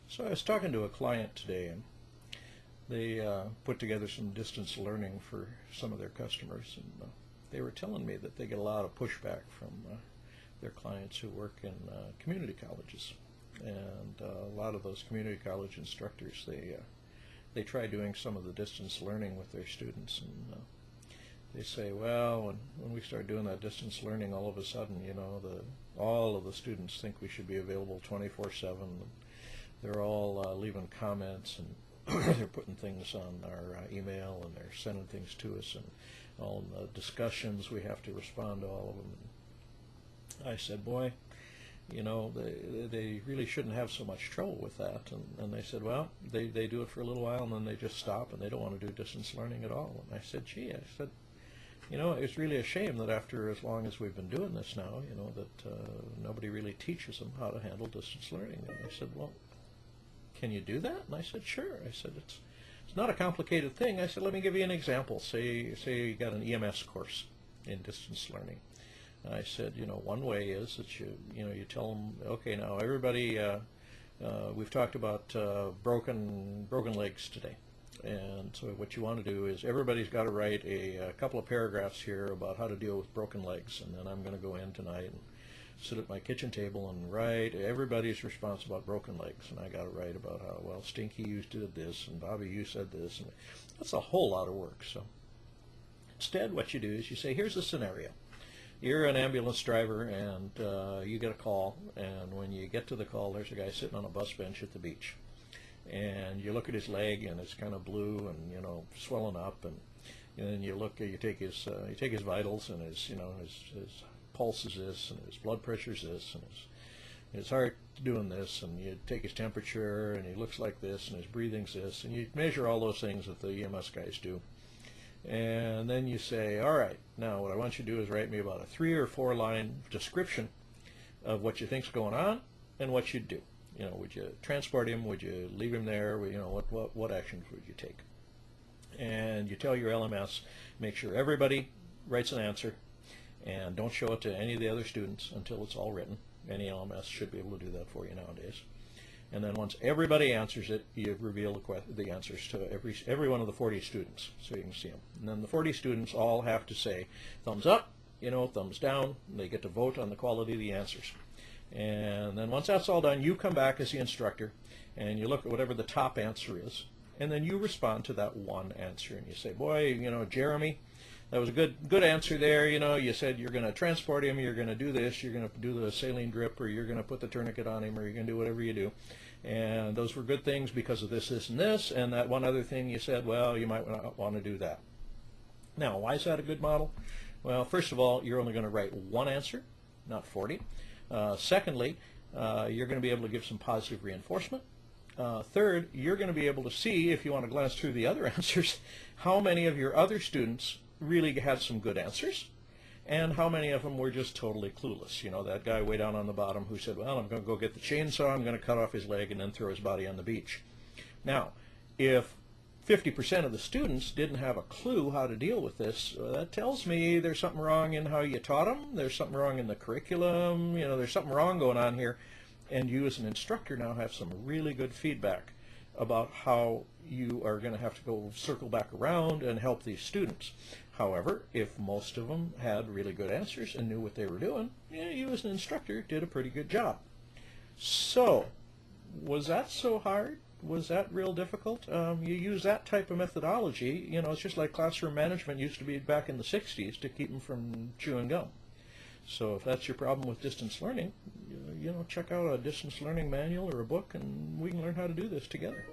So I was talking to a client today, and they put together some distance learning for some of their customers, and they were telling me that they get a lot of pushback from their clients who work in community colleges. And a lot of those community college instructors, they try doing some of the distance learning with their students, and they say, well, when we start doing that distance learning, all of a sudden, all of the students think we should be available 24/7. They're all leaving comments, and they're putting things on our email, and they're sending things to us, and all the discussions, we have to respond to all of them. And I said, boy, they really shouldn't have so much trouble with that. And they said, well, they do it for a little while, and then they just stop, and they don't want to do distance learning at all. And I said, gee, it's really a shame that after as long as we've been doing this now, that nobody really teaches them how to handle distance learning. And I said, well, can you do that? And I said, sure. I said, it's not a complicated thing. I said, let me give you an example. Say you got an EMS course in distance learning. And I said, one way is that you tell them, okay, now everybody, we've talked about broken legs today. And so what you want to do is everybody's got to write a couple of paragraphs here about how to deal with broken legs. And then I'm going to go in tonight and sit at my kitchen table and write everybody's response about broken legs. And I got to write about how, well, Stinky, you did this, and Bobby, you said this. And that's a whole lot of work. So instead, what you do is you say, here's the scenario. You're an ambulance driver, and you get a call, and when you get to the call, there's a guy sitting on a bus bench at the beach. And you look at his leg, and it's kind of blue and swelling up, and then you take his vitals, and his pulse is this, and his blood pressure is this, and his heart doing this, and you take his temperature, and he looks like this, and his breathing's this, and you measure all those things that the EMS guys do. And then you say, all right, now what I want you to do is write me about a 3 or 4 line description of what you think's going on and what you'd do. Would you transport him? Would you leave him there? What actions would you take? And you tell your LMS, make sure everybody writes an answer, and don't show it to any of the other students until it's all written. Any LMS should be able to do that for you nowadays. And then once everybody answers it, you reveal the answers to every one of the 40 students, so you can see them. And then the 40 students all have to say thumbs up, thumbs down. They get to vote on the quality of the answers. And then once that's all done, you come back as the instructor, and you look at whatever the top answer is, and then you respond to that one answer. And you say, boy, Jeremy, that was a good answer there. You said you're going to transport him, you're going to do this, you're going to do the saline drip, or you're going to put the tourniquet on him, or you're going to do whatever you do. And those were good things because of this, this, and this. And that one other thing you said, well, you might not want to do that. Now, why is that a good model? Well, first of all, you're only going to write one answer, not 40. Secondly, you're going to be able to give some positive reinforcement. Third, you're going to be able to see, if you want to glance through the other answers, how many of your other students really had some good answers, and how many of them were just totally clueless. That guy way down on the bottom who said, well, I'm going to go get the chainsaw, I'm going to cut off his leg and then throw his body on the beach. Now, if 50% of the students didn't have a clue how to deal with this, that tells me there's something wrong in how you taught them, there's something wrong in the curriculum, there's something wrong going on here, and you as an instructor now have some really good feedback about how you are going to have to go circle back around and help these students. However, if most of them had really good answers and knew what they were doing, you as an instructor did a pretty good job. So, was that so hard? Was that real difficult? You use that type of methodology, it's just like classroom management used to be back in the 60s to keep them from chewing gum. So if that's your problem with distance learning, check out a distance learning manual or a book, and we can learn how to do this together.